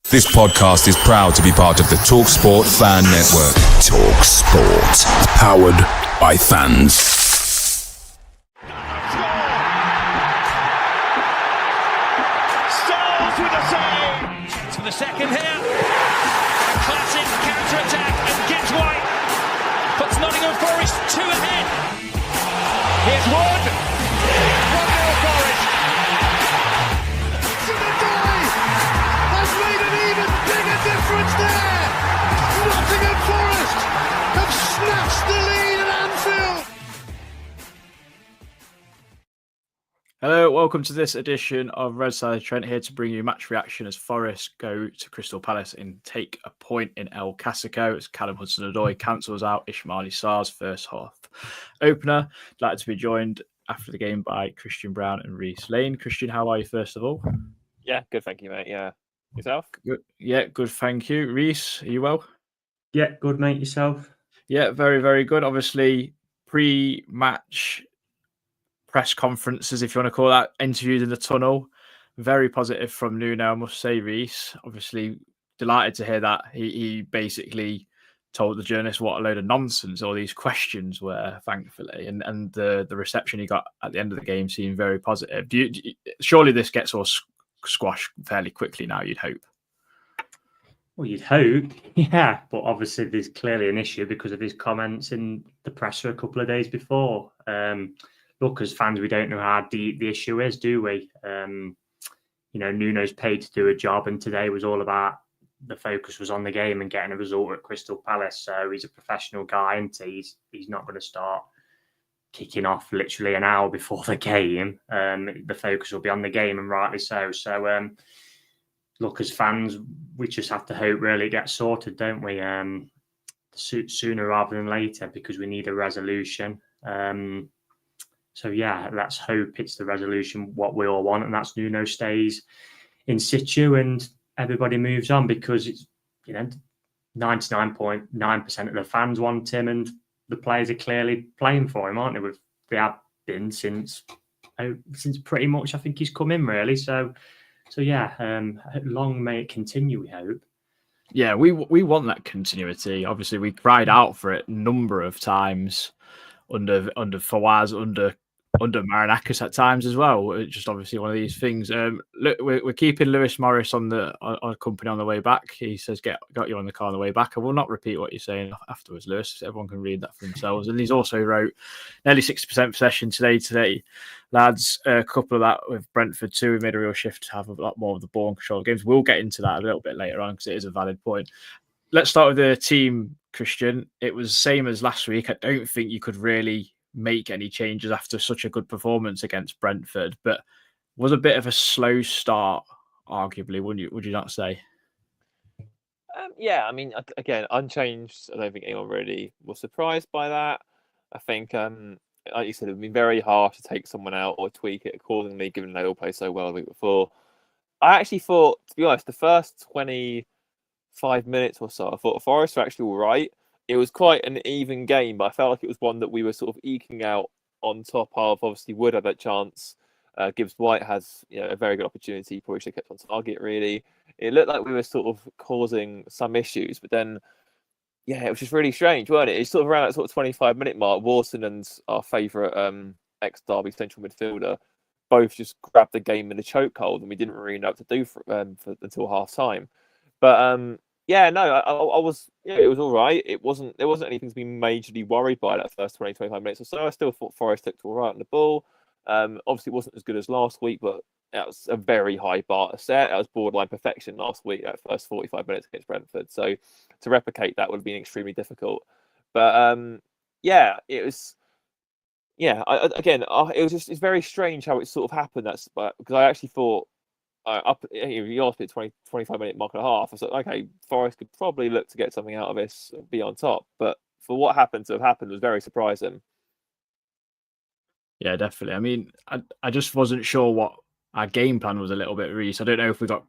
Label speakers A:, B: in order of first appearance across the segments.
A: This podcast is proud to be part of the TalkSPORT Fan Network. TalkSPORT. Powered by fans.
B: Stalls with the save. Chance for the second here. A classic counter-attack and Gibbs White puts Nottingham Forest 2 ahead. Here's Wood. 1-0 Forest. Has made an even bigger difference there. Nottingham Forest have snatched the lead at Anfield.
C: Hello, welcome to this edition of Red Side Trent, here to bring you match reaction as Forest go to Crystal Palace and take a point in El Clasico as Callum Hudson-Odoi cancels out Ismali Sarr's first half opener. I'd like to be joined after the game by Christian Brown and Reese Lane. Christian, how are you first of all?
D: Yeah, good, thank you, mate. Yeah. Yourself?
C: Good. Yeah, good, thank you. Reese, are you well?
E: Yeah, good, mate. Yourself?
C: Yeah, very, very good. Obviously, pre-match press conferences, if you want to call that, interviews in the tunnel. Very positive from Nuno, I must say, Reese. Obviously, delighted to hear that. He basically told the journalists what a load of nonsense all these questions were, thankfully. And the reception he got at the end of the game seemed very positive. Surely this gets all squashed fairly quickly now, you'd hope.
E: Well, you'd hope, yeah. But obviously there's clearly an issue because of his comments in the presser a couple of days before. Look, as fans, we don't know how deep the issue is, do we? Nuno's paid to do a job, and today was all about the focus was on the game and getting a result at Crystal Palace. So he's a professional guy, and he's not going to start kicking off literally an hour before the game. The focus will be on the game, and rightly so. So, look, as fans, we just have to hope really it gets sorted, don't we? Sooner rather than later, because we need a resolution. So yeah, let's hope it's the resolution what we all want, and that's Nuno stays in situ and everybody moves on, because it's 99.9% of the fans want him, and the players are clearly playing for him, aren't they? They have been since pretty much I think he's come in, really. So yeah, long may it continue, we hope.
C: Yeah, we want that continuity. Obviously, we cried out for it a number of times under Fawaz, under Marinakis at times as well. It's just obviously one of these things. Look, we're keeping Lewis Morris on company on the way back. He says got you on the car on the way back. I will not repeat what you're saying afterwards, Lewis. Everyone can read that for themselves. And he's also wrote nearly 60% possession today, lads. A couple of that with Brentford too. We made a real shift to have a lot more of the ball and control of games. We'll get into that a little bit later on because it is a valid point. Let's start with the team, Christian. It was the same as last week. I don't think you could really make any changes after such a good performance against Brentford, but was a bit of a slow start, arguably, would you not say?
D: Yeah, I mean, again, unchanged. I don't think anyone really was surprised by that. I think, like you said, it would be very hard to take someone out or tweak it accordingly, given they all played so well the week before. I actually thought, to be honest, the first 25 minutes or so, I thought Forest were actually all right. It was quite an even game, but I felt like it was one that we were sort of eking out on top of. Obviously, Wood had that chance. Gibbs White has a very good opportunity. Probably should have kept on target, really. It looked like we were sort of causing some issues, but then, yeah, it was just really strange, weren't it? It's sort of around that sort of 25-minute mark. Warson and our favourite ex-Derby central midfielder both just grabbed the game in a chokehold, and we didn't really know what to do until half-time. But yeah, no, I was. Yeah, it was all right. There wasn't anything to be majorly worried by that first 20-25 minutes or so. I still thought Forest looked all right on the ball. Obviously, it wasn't as good as last week, but that was a very high bar to set. That was borderline perfection last week, that first 45 minutes against Brentford. So to replicate that would have been extremely difficult. But yeah, it was. Yeah, it was just. It's very strange how it sort of happened. That's because I actually thought. You asked me at 25-minute mark and a half. I said, okay, Forest could probably look to get something out of this, be on top. But for what happened to have happened was very surprising.
C: Yeah, definitely. I mean, I just wasn't sure what our game plan was a little bit, Reece. I don't know if we got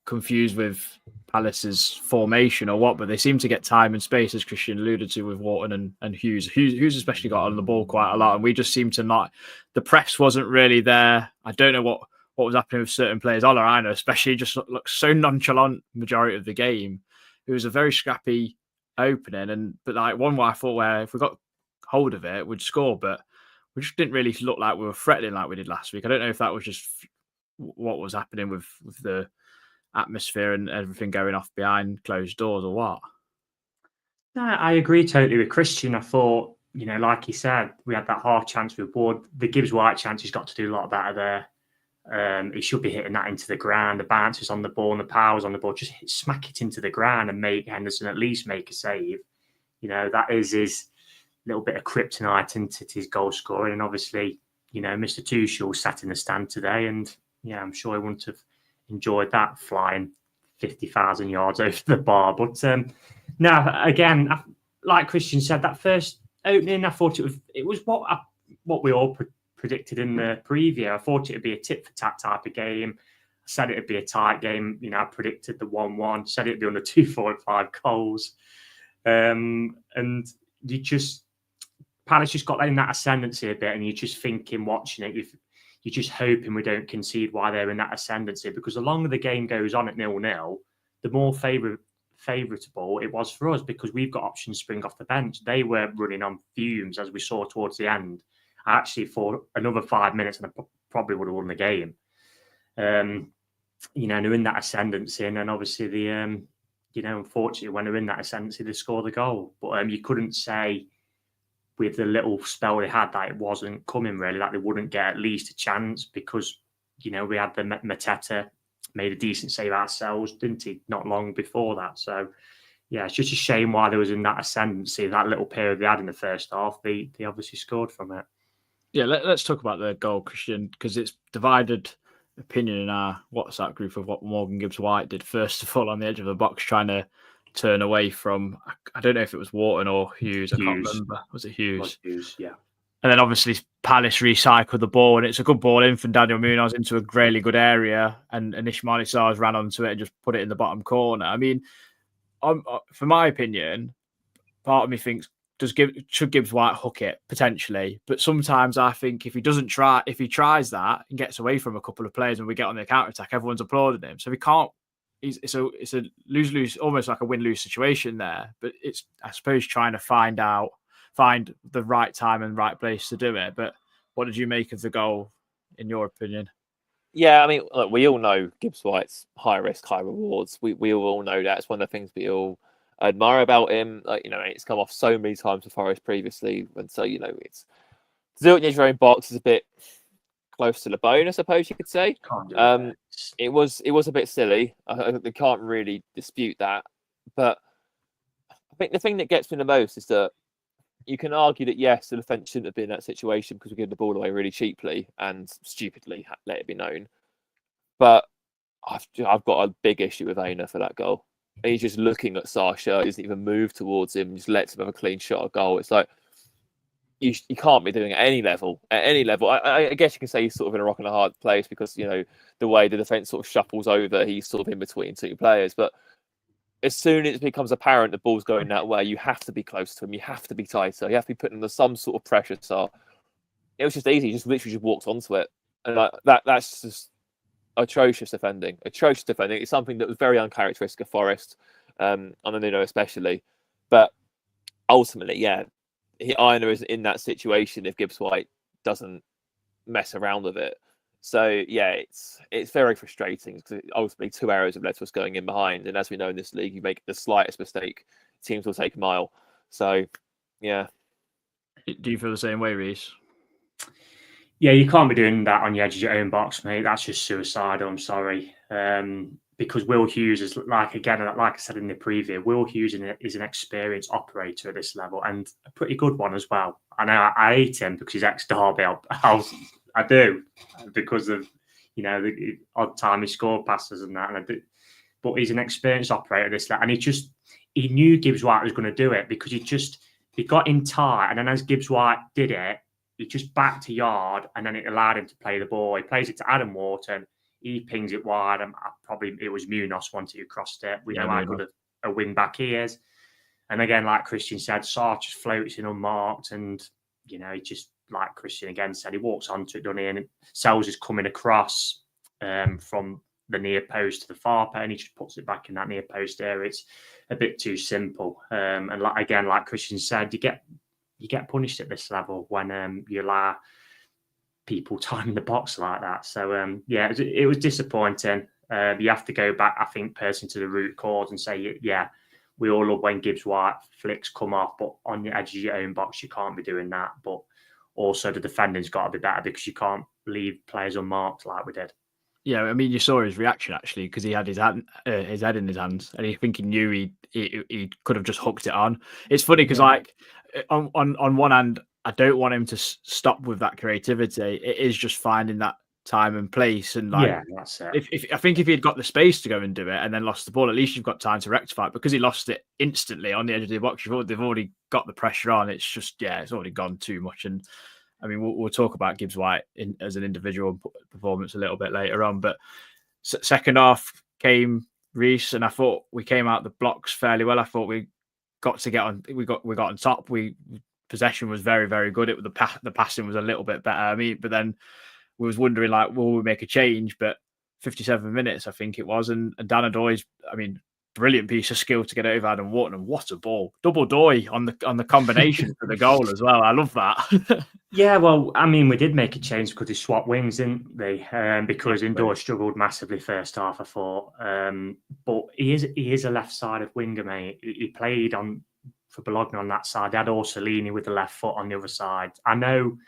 C: confused with Palace's formation or what, but they seem to get time and space, as Christian alluded to, with Wharton and Hughes. Hughes especially got on the ball quite a lot, and we just seemed to not. The press wasn't really there. I don't know what was happening with certain players. Ola Aina especially just looked so nonchalant majority of the game. It was a very scrappy opening, but like one where I thought where if we got hold of it, we'd score, but we just didn't really look like we were threatening like we did last week. I don't know if that was just what was happening with the atmosphere and everything going off behind closed doors or what.
E: No, I agree totally with Christian. I thought, like he said, we had that half chance with Ward. The Gibbs White chance, he's got to do a lot better there. He should be hitting that into the ground. The bounces on the ball and the powers on the ball, just smack it into the ground and make Henderson at least make a save. That is his little bit of kryptonite into his goal scoring. And obviously, Mr. Tuchel sat in the stand today, and I'm sure he wouldn't have enjoyed that flying 50,000 yards over the bar. But now, again, like Christian said, that first opening, I thought it was what we all predicted in the preview. I thought it would be a tit-for-tat type of game. I said it would be a tight game. I predicted the 1-1, said it would be under 2.5 goals. And Palace just got in that ascendancy a bit, and you're just thinking, watching it, you're just hoping we don't concede while they're in that ascendancy, because the longer the game goes on at 0-0, the more favourable it was for us, because we've got options spring off the bench. They were running on fumes, as we saw towards the end. Actually, for another 5 minutes, and I probably would have won the game. They're in that ascendancy, and then obviously unfortunately, when they're in that ascendancy, they score the goal. But you couldn't say with the little spell they had that it wasn't coming really, that they wouldn't get at least a chance, because we had the Mateta made a decent save ourselves, didn't he, not long before that. So yeah, it's just a shame why they was in that ascendancy, that little period they had in the first half. They obviously scored from it.
C: Yeah, let's talk about the goal, Christian, because it's divided opinion in our WhatsApp group of what Morgan Gibbs-White did. First of all, on the edge of the box, trying to turn away from, I don't know if it was Wharton or Hughes. I can't remember. Was it Hughes?
E: It was Hughes, yeah.
C: And then obviously Palace recycled the ball, and it's a good ball in from Daniel Munoz into a really good area, and Ismali Sarr ran onto it and just put it in the bottom corner. I mean, for my opinion, part of me thinks, should Gibbs-White hook it? Potentially. But sometimes I think if he tries that and gets away from a couple of players and we get on the counter-attack, everyone's applauding him. So he can't, it's a lose-lose, almost like a win-lose situation there. But it's, I suppose, trying to find the right time and right place to do it. But what did you make of the goal, in your opinion?
D: Yeah, I mean, look, we all know Gibbs-White's high risk, high rewards. We all know that. It's one of the things we all admire about him. It's come off so many times for Forest previously, and so it's to do it in your own box is a bit close to the bone, I suppose you could say. It was a bit silly. They can't really dispute that, but I think the thing that gets me the most is that you can argue that yes, the defence shouldn't have been in that situation because we gave the ball away really cheaply and stupidly, let it be known. But I've got a big issue with Aina for that goal. He's just looking at Sarsha, he doesn't even move towards him, just lets him have a clean shot at goal. It's like, you can't be doing it at any level. I guess you can say he's sort of in a rock and a hard place because, the way the defence sort of shuffles over, he's sort of in between two players. But as soon as it becomes apparent the ball's going that way, you have to be close to him. You have to be tighter. You have to be putting under some sort of pressure. So it was just easy. He just literally just walked onto it. And that's just atrocious defending. It's something that was very uncharacteristic of Forest, on the Nuno especially. But ultimately, yeah, Aina is in that situation if Gibbs-White doesn't mess around with it. So yeah, it's very frustrating because ultimately 2 errors have led to us going in behind. And as we know in this league, you make the slightest mistake, teams will take a mile. So yeah.
C: Do you feel the same way, Reece?
E: Yeah, you can't be doing that on the edge of your own box, mate. That's just suicidal. I'm sorry. Because Will Hughes is like I said in the preview, Will Hughes is an experienced operator at this level and a pretty good one as well. I know I hate him because he's ex-Derby. I do, because of the odd time he scored passes and that. But he's an experienced operator at this level, and he knew Gibbs-White was going to do it because he got in tight, and then as Gibbs-White did it, he just backed a yard, and then it allowed him to play the ball. He plays it to Adam Wharton. He pings it wide. It was Munoz once he crossed it. We know how good a wing back he is. And again, like Christian said, Sarr just floats in unmarked, and he just, like Christian again said, he walks onto it, doesn't he? And Sells is coming across. from the near post to the far post, and he just puts it back in that near post area. It's a bit too simple. And like Christian said, you get punished at this level when you allow people time in the box like that. So it was disappointing. You have to go back, I think, personally, to the root cause and say, we all love when Gibbs White flicks come off, but on the edge of your own box, you can't be doing that. But also the defending's got to be better because you can't leave players unmarked like we did.
C: Yeah, I mean, you saw his reaction actually because he had his head in his hands, and I think he knew he could have just hooked it on. It's funny because on one hand, I don't want him to stop with that creativity. It is just finding that time and place, and
E: that's it.
C: If I think if he had got the space to go and do it and then lost the ball, at least you've got time to rectify it. Because he lost it instantly on the edge of the box, they've already got the pressure on. It's just it's already gone too much. And I mean, we'll talk about Gibbs White as an individual performance a little bit later on. But second half came Reece, and I thought we came out the blocks fairly well. I thought we got to get on. We got on top. Possession was very, very good. The passing was a little bit better. I mean, but then we was wondering will we make a change? But 57 minutes, I think it was, and Dan Odoi's, brilliant piece of skill to get over Adam Wharton, and what a ball! Double Doi on the combination for the goal as well. I love that.
E: Yeah, well, we did make a change because they swapped wings, didn't they? Because Odoi struggled massively first half, I thought. But he is a left-sided winger, mate. He played for Bologna on that side. They had Orsolini with the left foot on the other side. I know,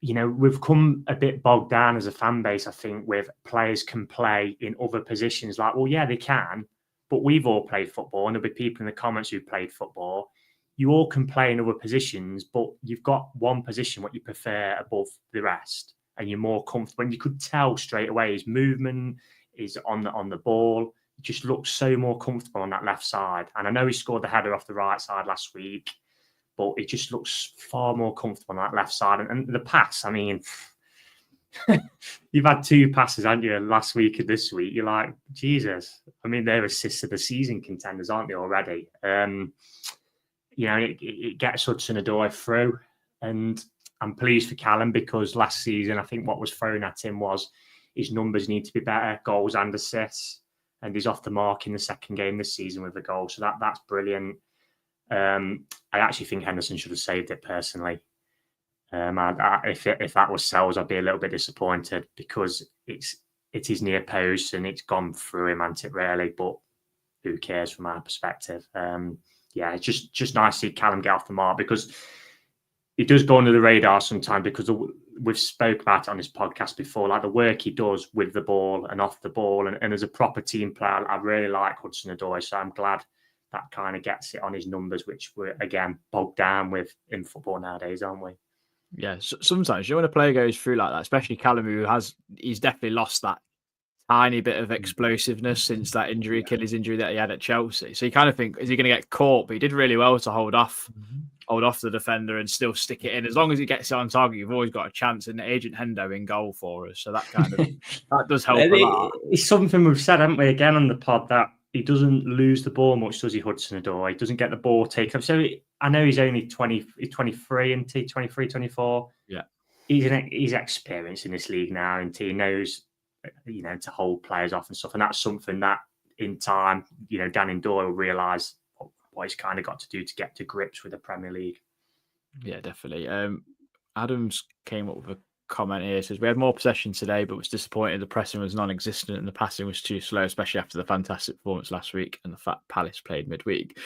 E: we've come a bit bogged down as a fan base, I think, with players can play in other positions. They can. But we've all played football, and there'll be people in the comments who played football. You all can play in other positions, but you've got one position what you prefer above the rest, and you're more comfortable. And you could tell straight away his movement is on the ball. He just looks so more comfortable on that left side. And I know he scored the header off the right side last week, but it just looks far more comfortable on that left side. And the pass, you've had two passes, haven't you, last week and this week? You're like, Jesus. They're assists of the season contenders, aren't they, already? It gets Hudson-Odoi through. And I'm pleased for Callum because last season, I think what was thrown at him was his numbers need to be better, goals and assists. And he's off the mark in the second game this season with a goal. So that's brilliant. I actually think Henderson should have saved it personally. If that was Sells, I'd be a little bit disappointed because it is near post and it's gone through him, hasn't it, really? But who cares from our perspective? It's just nice to see Callum get off the mark because it does go under the radar sometimes because we've spoke about it on this podcast before, the work he does with the ball and off the ball. And as a proper team player, I really like Hudson-Odoi. So I'm glad that kind of gets it on his numbers, which we're, again, bogged down with in football nowadays, aren't we?
C: Yeah, sometimes when a player goes through like that, especially Callum, he's definitely lost that tiny bit of explosiveness since that Achilles injury that he had at Chelsea. So you kind of think, is he going to get caught? But he did really well to hold off the defender and still stick it in. As long as he gets it on target, you've always got a chance. And Agent Hendo in goal for us, so that kind of that does help a lot.
E: It's something we've said, haven't we, again on the pod, that he doesn't lose the ball much, does he, Hudson-Odoi? He doesn't get the ball taken up. So I know he's only 23, isn't he? 23, 24.
C: Yeah.
E: He's experienced in this league now, and he knows, to hold players off and stuff. And that's something that in time, Dan Doyle will realise what he's kind of got to do to get to grips with the Premier League.
C: Yeah, definitely. Adams came up with a comment here. Says we had more possession today, but was disappointed the pressing was non-existent and the passing was too slow, especially after the fantastic performance last week and the fact Palace played midweek.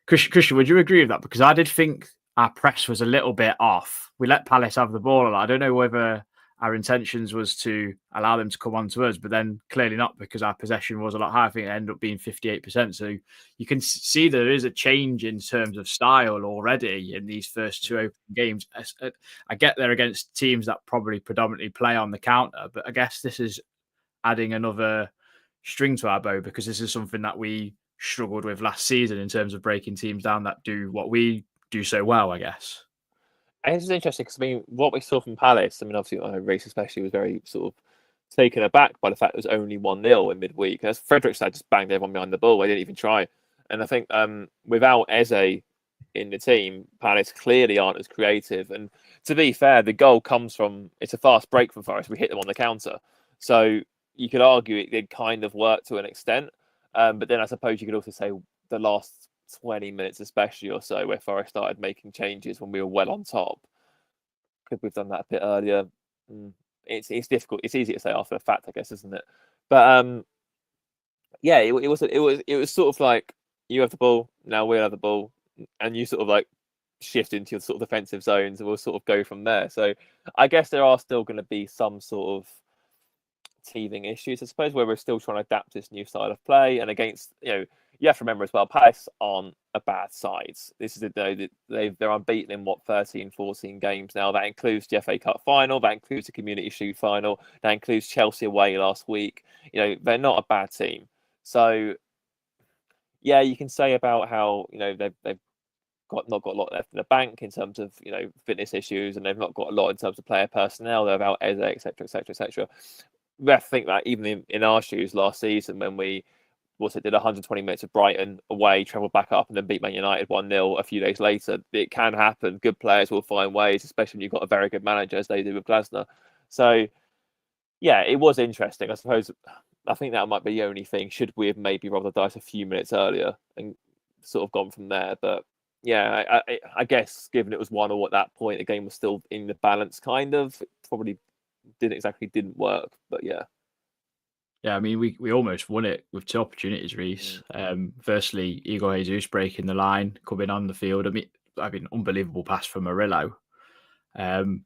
C: Christian, would you agree with that? Because I did think our press was a little bit off. We let Palace have the ball a lot. I don't know whether our intentions was to allow them to come on to us, but then clearly not because our possession was a lot higher. I think it ended up being 58%. So you can see there is a change in terms of style already in these first two open games. I get they're against teams that probably predominantly play on the counter, but I guess this is adding another string to our bow because this is something that we struggled with last season in terms of breaking teams down that do what we do so well, I guess.
D: It's interesting because, what we saw from Palace, obviously, Reece especially was very sort of taken aback by the fact it was only 1-0 in midweek. As Frederick said, just banged everyone behind the ball. They didn't even try. And I think without Eze in the team, Palace clearly aren't as creative. And to be fair, the goal comes from, it's a fast break from Forest. We hit them on the counter. So you could argue it kind of worked to an extent. But then I suppose you could also say the last 20 minutes, especially or so, where Forest started making changes when we were well on top. Could we've done that a bit earlier? It's difficult. It's easy to say after the fact, I guess, isn't it? But yeah, it was sort of like you have the ball, now we'll have the ball, and you sort of like shift into your sort of defensive zones, and we'll sort of go from there. So I guess there are still going to be some sort of teething issues, I suppose, where we're still trying to adapt to this new style of play. And against, you have to remember as well, Palace aren't a bad side. This is they're unbeaten in 13, 14 games now. That includes the FA Cup final, that includes the Community Shield final, that includes Chelsea away last week. They're not a bad team. So yeah, you can say about how they've not got a lot left in the bank in terms of fitness issues, and they've not got a lot in terms of player personnel. They're about Eze, etc., etc., etc. We have to think that even in our shoes last season, when we did 120 minutes of Brighton away, travelled back up, and then beat Man United 1-0 a few days later, it can happen. Good players will find ways, especially when you've got a very good manager, as they do with Glasner. So yeah, it was interesting. I suppose I think that might be the only thing. Should we have maybe rolled the dice a few minutes earlier and sort of gone from there? But yeah, I guess given it was 1-1 at that point, the game was still in the balance, kind of. It probably didn't work, but yeah.
C: Yeah, I mean, we almost won it with two opportunities, Reece. Firstly, Igor Jesus breaking the line, coming on the field. I mean, unbelievable pass from Murillo. And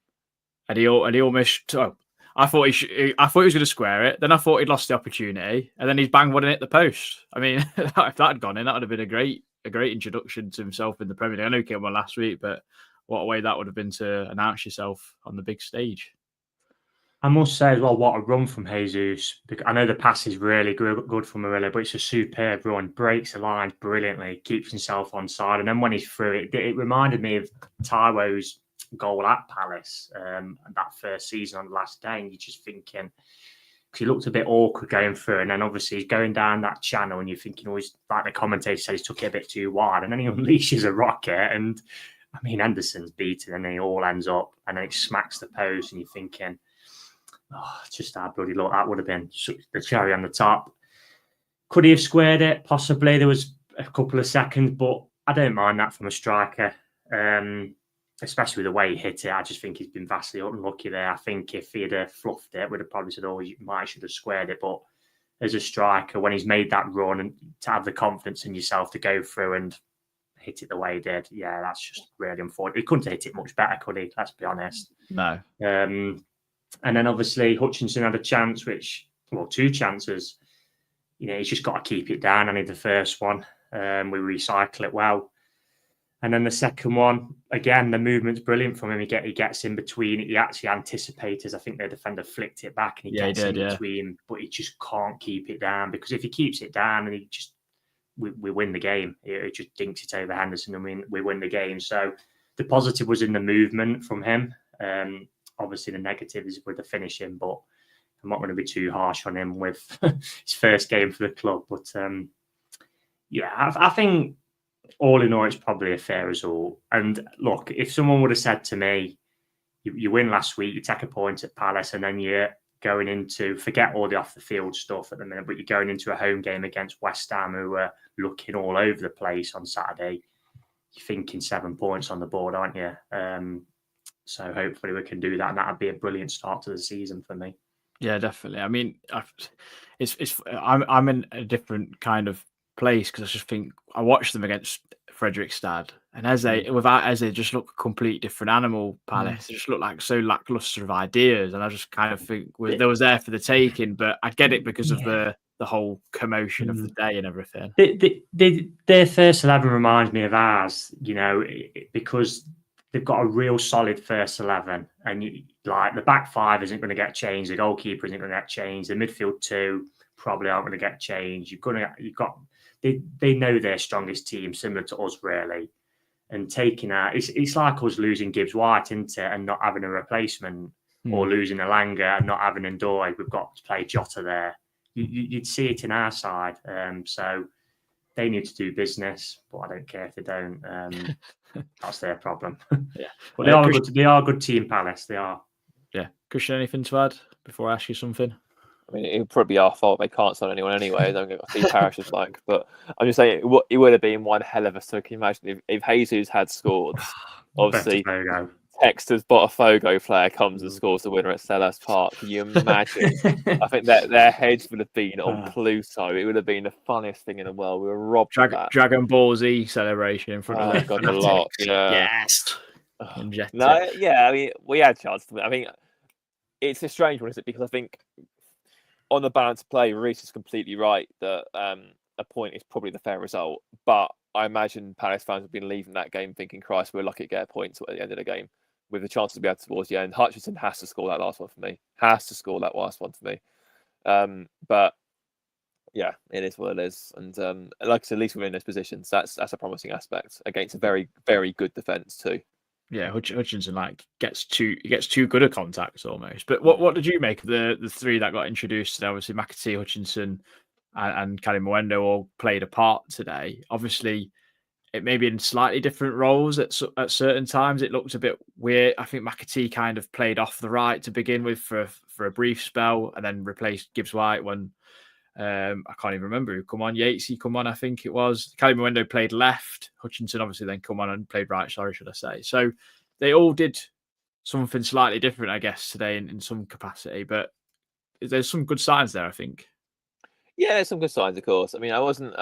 C: he almost. Oh, I thought he was going to square it. Then I thought he'd lost the opportunity, and then he's bang one and hit the post. I mean, if that had gone in, that would have been a great introduction to himself in the Premier League. I know he came on last week, but what a way that would have been to announce yourself on the big stage.
E: I must say as well, what a run from Jesus. I know the pass is really good from Murillo, but it's a superb run. Breaks the lines brilliantly, keeps himself on side. And then when he's through, it reminded me of Taiwo's goal at Palace that first season on the last day. And you're just thinking, because he looked a bit awkward going through. And then obviously he's going down that channel and you're thinking, always like the commentator said, he's took it a bit too wide. And then he unleashes a rocket. And I mean, Henderson's beaten and then he all ends up and then it smacks the post and you're thinking, oh, just how bloody look that would have been the cherry on the top. Could he have squared it? Possibly. There was a couple of seconds, but I don't mind that from a striker, especially with the way he hit it. I just think he's been vastly unlucky there. I think if he'd have fluffed it, we'd have probably said, oh, you might should have squared it. But as a striker, when he's made that run and to have the confidence in yourself to go through and hit it the way he did, yeah, that's just really unfortunate. He couldn't have hit it much better, could he? Let's be honest.
C: No.
E: And then obviously Hutchinson had a chance, two chances. He's just got to keep it down. I need the first one. We recycle it well. And then the second one, again, the movement's brilliant from him. He gets in between. He actually anticipated. I think the defender flicked it back and he gets in between, but he just can't keep it down because if he keeps it down and we win the game. It just dinks it over Henderson and we win the game. So the positive was in the movement from him. Obviously, the negative is with the finishing, but I'm not going to be too harsh on him with his first game for the club. But I think all in all, it's probably a fair result. And look, if someone would have said to me, you win last week, you take a point at Palace, and then you're going into, forget all the off the field stuff at the minute, but you're going into a home game against West Ham, who are looking all over the place on Saturday. You're thinking 7 points on the board, aren't you? So hopefully we can do that, and that'd be a brilliant start to the season for me.
C: Yeah, definitely. I mean, I'm in a different kind of place because I just think I watched them against Fredrikstad, and without Eze, just look a complete different animal. Palace just looked like so lackluster of ideas, and I just kind of think there was there for the taking. But I get it because of the whole commotion of the day and everything.
E: Their first 11 reminds me of ours, because they've got a real solid first 11, and the back five isn't going to get changed. The goalkeeper isn't going to get changed. The midfield two probably aren't going to get changed. They know their strongest team, similar to us, really. And taking out, it's like us losing Gibbs White, isn't it, and not having a replacement, or losing Elanga and not having Odoi. We've got to play Jota there. You'd see it in our side. So they need to do business, but I don't care if they don't. That's their problem.
C: Yeah,
E: but they are a good team, Palace. They are.
C: Yeah, Christian, anything to add before I ask you something?
D: I mean, it would probably be our fault they can't sign anyone anyway. Don't get what Steve Parish is like. But I'm just saying, it would have been one hell of a. So can you imagine if Jesus had scored? Obviously,
E: Botafogo.
D: Texter's Botafogo player comes and scores the winner at Selhurst Park. Can you imagine? I think that their heads would have been on Pluto. It would have been the funniest thing in the world. We were robbed of that.
C: Dragon Ball Z celebration in front of the
D: God, a lot. Yeah.
C: Yes.
D: No, yeah. I mean, we had chances. I mean, it's a strange one, is it? Because I think on the balance of play, Reece is completely right that a point is probably the fair result. But I imagine Palace fans have been leaving that game thinking, Christ, we're lucky to get a point at the end of the game with the chance to be able to towards the end. Hutchinson has to score that last one for me. But yeah, it is what it is. And like I said, at least we're in those positions. That's a promising aspect against a very, very good defence too.
C: Yeah, Hutchinson gets too good at contacts almost. But what did you make of the three that got introduced today? Obviously, McAtee, Hutchinson, and Callum Hudson-Odoi all played a part today. Obviously, it may be in slightly different roles at certain times. It looked a bit weird. I think McAtee kind of played off the right to begin with for a brief spell, and then replaced Gibbs White when I can't even remember who come on. Yatesy come on, I think it was. Callum Hudson-Odoi played left. Hutchinson obviously then come on and played right. Sorry, should I say? So they all did something slightly different, I guess, today in some capacity. But there's some good signs there, I think.
D: Yeah, there's some good signs, of course. I mean, I wasn't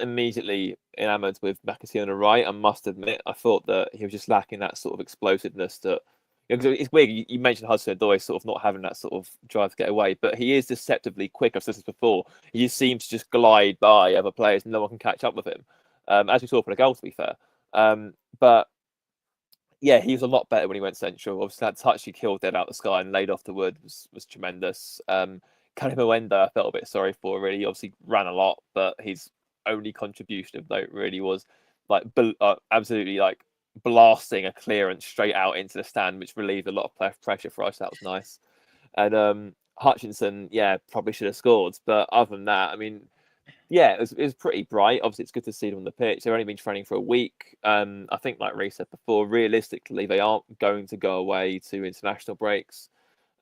D: immediately enamoured with McAtee on the right. I must admit, I thought that he was just lacking that sort of explosiveness that. It's weird. You mentioned Hudson-Odoi sort of not having that sort of drive to get away, but he is deceptively quick. I've said this before. He just seems to just glide by other players, and no one can catch up with him. As we saw for the goal, to be fair. But yeah, he was a lot better when he went central. Obviously, that touch he killed dead out the sky and laid off the wood was tremendous. Callum Hudson-Odoi, I felt a bit sorry for. Really, he obviously ran a lot, but his only contribution of note really was absolutely blasting a clearance straight out into the stand, which relieved a lot of pressure for us. That was nice. And Hutchinson, yeah, probably should have scored. But other than that, I mean, yeah, it was pretty bright. Obviously, it's good to see them on the pitch. They've only been training for a week. I think, like Reece said before, realistically, they aren't going to go away to international breaks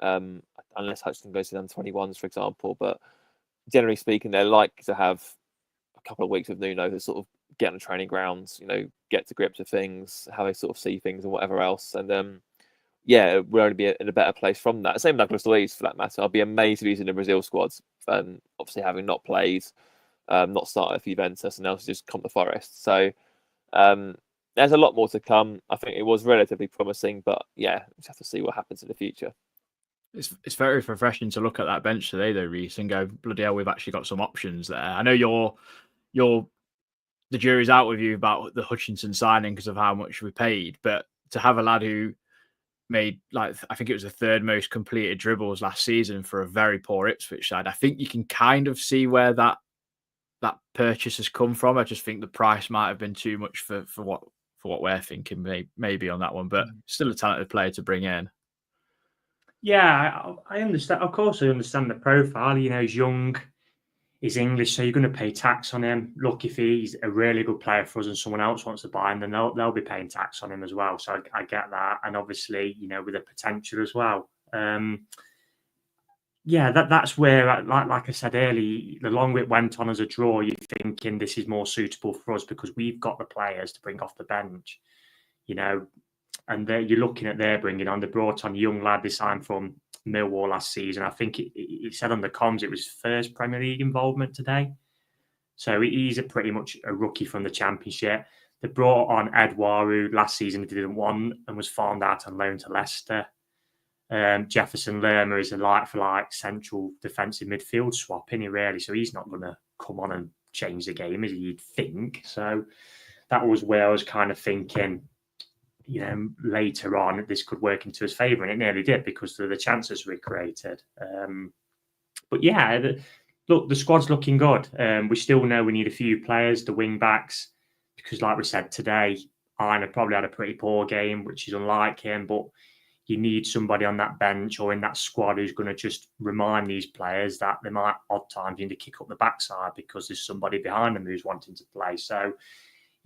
D: unless Hutchinson goes to the under-21s, for example. But generally speaking, they're likely to have a couple of weeks with Nuno to sort of get on the training grounds, get to grips with things, how they sort of see things and whatever else. And yeah, we'll only be in a better place from that. Same with Douglas Luiz, for that matter. I'll be amazed if he's in the Brazil squads. Obviously, having not played, not started for Juventus, and else just come to Forest. So there's a lot more to come. I think it was relatively promising, but yeah, we just have to see what happens in the future.
C: It's very refreshing to look at that bench today, though, Reece, and go, bloody hell, we've actually got some options there. I know the jury's out with you about the Hutchinson signing because of how much we paid, but to have a lad who made, I think it was the third most completed dribbles last season for a very poor Ipswich side, I think you can kind of see where that purchase has come from. I just think the price might have been too much for what we're thinking, maybe on that one, but still a talented player to bring in.
E: Yeah, I understand. Of course, I understand the profile. He's young, he's English, so you're going to pay tax on him. Look, if he's a really good player for us and someone else wants to buy him, then they'll be paying tax on him as well. So I get that. And obviously, with the potential as well. Yeah, that's where, like I said earlier, the longer it went on as a draw, you're thinking this is more suitable for us because we've got the players to bring off the bench, and you're looking at they're bringing on. They brought on a young lad they signed from Millwall last season. I think it said on the comms it was first Premier League involvement today. So he's pretty much a rookie from the Championship. They brought on Edouard, who last season didn't want and was farmed out on loan to Leicester. Jefferson Lerma is a like-for-like central defensive midfield swap, isn't he, really? So he's not going to come on and change the game, as you'd think. So that was where I was kind of thinking, later on, this could work into his favour, and it nearly did because of the chances we created. But yeah, look, the squad's looking good. We still know we need a few players, the wing backs, because like we said today, Aina probably had a pretty poor game, which is unlike him, but you need somebody on that bench or in that squad who's going to just remind these players that they might odd times need to kick up the backside because there's somebody behind them who's wanting to play. So,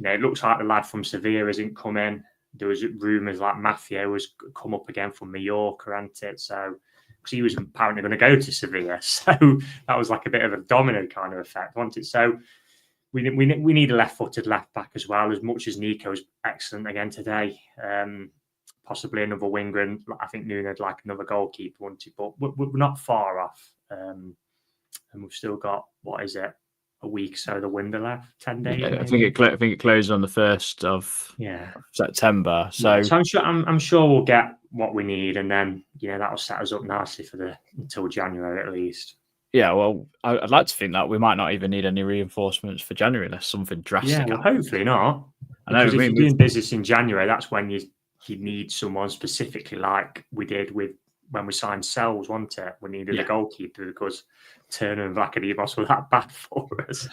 E: it looks like the lad from Sevilla isn't coming. There was rumours like Mafia has come up again from Mallorca, hasn't it? So because he was apparently going to go to Sevilla. So that was like a bit of a domino kind of effect, wasn't it? So we need a left-footed left back as well. As much as Nico's excellent again today, possibly another winger, and I think Nuno would like another goalkeeper, wouldn't he? But we're not far off, and we've still got, what is it, a week so the window left, 10 days.
C: Yeah, I think it closes on the 1st of September. So,
E: I'm sure we'll get what we need, and then that'll set us up nicely for until January at least.
C: Yeah, well, I'd like to think that we might not even need any reinforcements for January unless something drastic.
E: Yeah, well, hopefully not. Because if you're doing business in January, that's when you need someone specifically, like we did when we signed Sells, wasn't it? We needed a goalkeeper because Turner and Vlachodimos were that bad for us.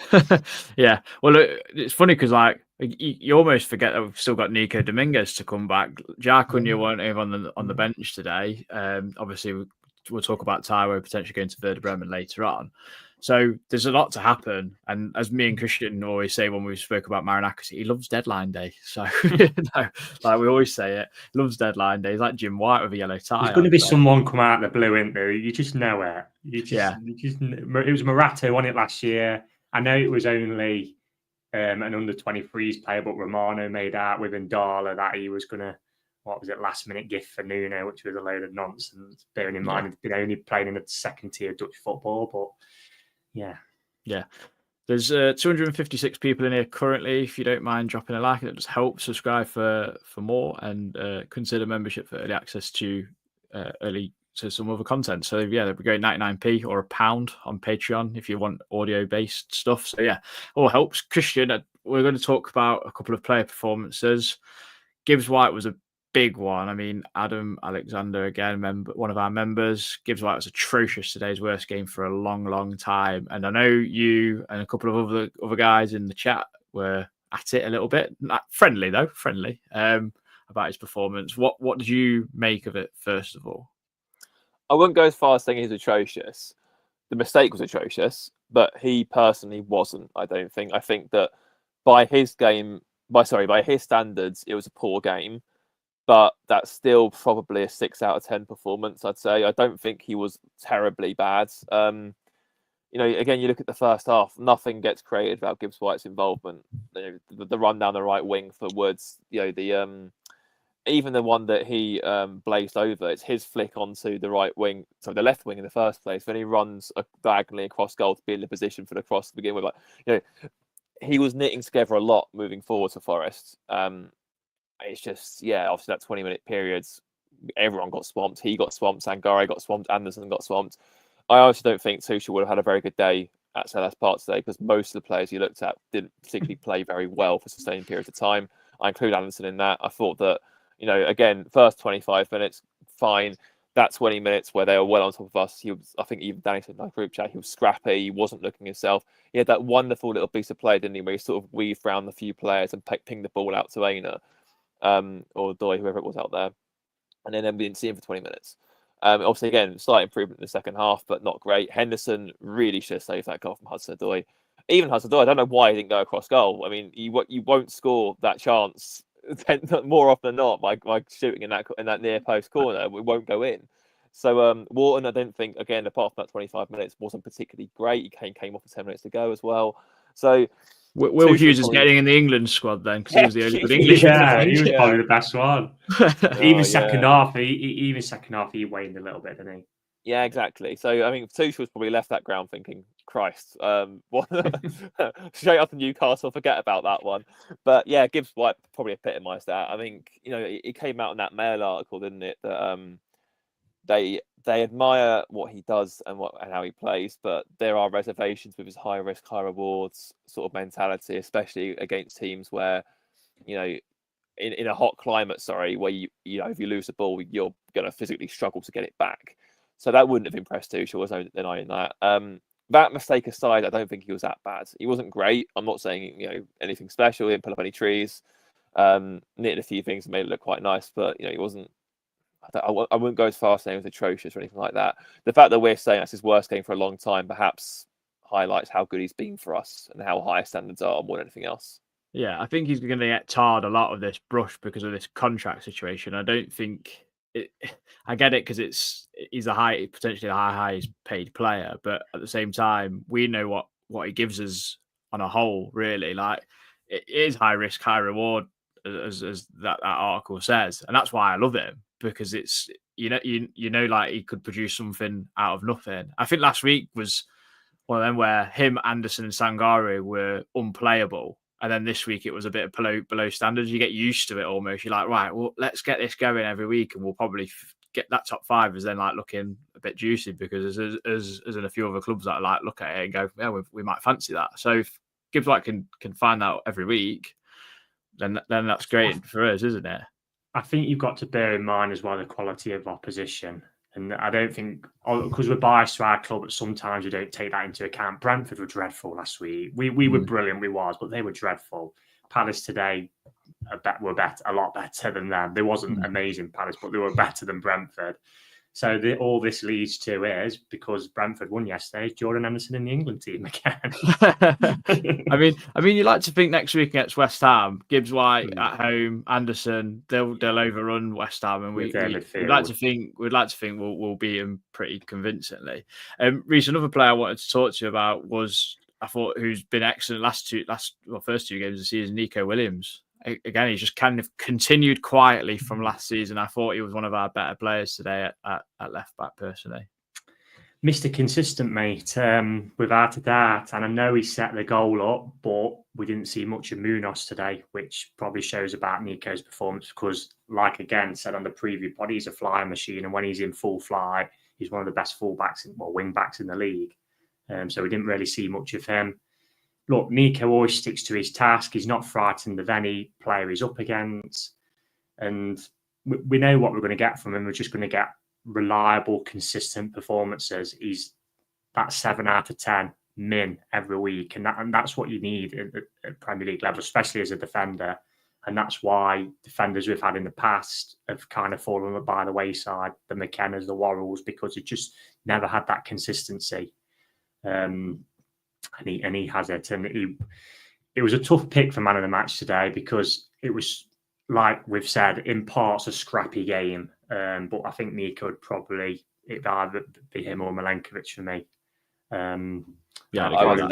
C: Yeah. Well, it's funny because you almost forget that we've still got Nico Dominguez to come back. Jarkunya weren't even on the bench today. Obviously, we'll talk about Taiwo potentially going to Werder Bremen later on. So there's a lot to happen. And as me and Christian always say when we spoke about Marinakis, he loves deadline day. So, like we always say it, he loves deadline day. He's like Jim White with a yellow tie.
E: There's going to be someone come out of the blue, isn't there? You just know it. It was Morata won it last year. I know it was only an under-23s player, but Romano made out with Ndala that he was going to, last minute gift for Nuno, which was a load of nonsense, bearing in mind he'd been only playing in the second tier Dutch football. But yeah.
C: There's 256 people in here currently. If you don't mind dropping a like, it just helps. Subscribe for more, and consider membership for early access to some other content. So we're going 99p or £1 on Patreon if you want audio based stuff. So all helps. Christian, we're going to talk about a couple of player performances. Gibbs White was a big one. I mean, Adam Alexander, again, one of our members. Gibbs White was atrocious. Today's worst game for a long, long time. And I know you and a couple of other guys in the chat were at it a little bit. Friendly, about his performance. What did you make of it, first of all?
D: I wouldn't go as far as saying he's atrocious. The mistake was atrocious, but he personally wasn't, I don't think. I think that by his standards, it was a poor game. But that's still probably a 6 out of 10 performance, I'd say. I don't think he was terribly bad. Again, you look at the first half, nothing gets created without Gibbs White's involvement. The run down the right wing for Woods, even the one that he blazed over, it's his flick onto the right wing, so the left wing in the first place. When he runs diagonally across goal to be in the position for the cross to begin with, he was knitting together a lot moving forward to Forest. It's just, obviously that 20-minute period, everyone got swamped. He got swamped, Sangare got swamped, Anderson got swamped. I honestly don't think Tuchel would have had a very good day at Selhurst Park today because most of the players you looked at didn't particularly play very well for sustained periods of time. I include Anderson in that. I thought that, again, first 25 minutes, fine. That 20 minutes where they were well on top of us, I think even Danny said in our group chat, he was scrappy, he wasn't looking himself. He had that wonderful little piece of play, didn't he, where he sort of weaved around the few players and pinged the ball out to Aina. Or Doi, whoever it was out there. And then we didn't see him for 20 minutes. Obviously, again, slight improvement in the second half, but not great. Henderson really should have saved that goal from Hudson-Odoi. Even Hudson-Odoi, I don't know why he didn't go across goal. I mean, you won't score that chance more often than not by shooting in that near post corner. It won't go in. So Wharton, I don't think, again, apart from that 25 minutes, wasn't particularly great. He came off with 10 minutes to go as well. So
C: Will Hughes is getting in the England squad then because he was the only good English.
E: He was probably the best one. Even second half, he waned a little bit, didn't he?
D: Yeah, exactly. So I mean, Tuchel's probably left that ground thinking, "Christ, straight up to Newcastle, forget about that one." But yeah, Gibbs White probably epitomised that. I think it came out in that Mail article, didn't it? That they admire what he does and how he plays, but there are reservations with his high risk, high rewards sort of mentality, especially against teams where, in a hot climate, where if you lose the ball, you're going to physically struggle to get it back. So that wouldn't have impressed Tuchel, was no denying that. That mistake aside, I don't think he was that bad. He wasn't great. I'm not saying anything special. He didn't pull up any trees. Knitted a few things and made it look quite nice, but he wasn't. I wouldn't go as far as saying it was atrocious or anything like that. The fact that we're saying that's his worst game for a long time perhaps highlights how good he's been for us and how high standards are more than anything else.
C: Yeah, I think he's going to get tarred a lot of this brush because of this contract situation. I don't think I get it because he's potentially the highest paid player, but at the same time, we know what he gives us on a whole. Really, like it is high risk, high reward, as that article says, and that's why I love him, because it's like he could produce something out of nothing. I think last week was one of them where him, Anderson, and Sangare were unplayable. And then this week it was a bit below standards. You get used to it almost. You're like, right, well, let's get this going every week, and we'll probably get that top five is then like looking a bit juicy, because as in a few other clubs that like look at it and go, yeah, we might fancy that. So if Gibbs White can find that every week, then that's great for us, isn't it?
E: I think you've got to bear in mind as well the quality of opposition. And I don't think, because we're biased to our club, sometimes we don't take that into account. Brentford were dreadful last week. We were brilliant, but they were dreadful. Palace today were a lot better than them. They wasn't amazing, Palace, but they were better than Brentford. So all this leads to is, because Brentford won yesterday, Jordan Henderson in the England team again.
C: I mean, you like to think next week against West Ham, Gibbs White at home, Anderson, they'll overrun West Ham, and we'd like to think we'll beat them pretty convincingly. Reece, another player I wanted to talk to you about was, I thought, who's been excellent first two games of the season, Nico Williams. Again, he's just kind of continued quietly from last season. I thought he was one of our better players today at left back, personally.
E: Mr. Consistent, mate, without a doubt. And I know he set the goal up, but we didn't see much of Munoz today, which probably shows about Nico's performance, because, like again said on the preview pod, he's a flying machine, and when he's in full flight, he's one of the best wing backs in the league. So we didn't really see much of him. Look, Nico always sticks to his task. He's not frightened of any player he's up against. And we know what we're going to get from him. We're just going to get reliable, consistent performances. He's that 7 out of 10 min every week. And that's what you need at Premier League level, especially as a defender. And that's why defenders we've had in the past have kind of fallen by the wayside, the McKennas, the Worrells, because it just never had that consistency. And he has it. And it was a tough pick for man of the match today, because it was, like we've said, in parts a scrappy game. But I think Nico would probably, it'd either be him or Milenkovic for me. I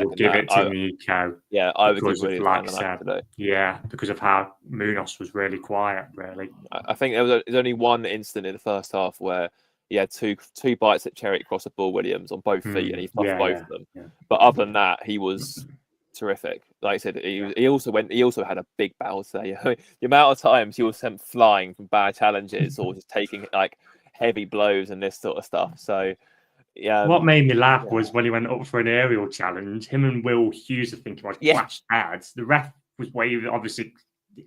E: would give it to Nico.
D: Yeah, I would
E: because
D: really
E: like I said, today. Yeah, because of how Munoz was really quiet, really.
D: I think there's only one incident in the first half where he had two bites at Cherry across the ball, Williams, on both feet, and he fucked both of them. Yeah. But other than that, he was terrific. Like I said, he also had a big battle today. The amount of times he was sent flying from bad challenges or just taking like heavy blows and this sort of stuff. So yeah.
E: What made me laugh was when he went up for an aerial challenge. Him and Will Hughes, I think, clashed heads. The ref was waving, obviously.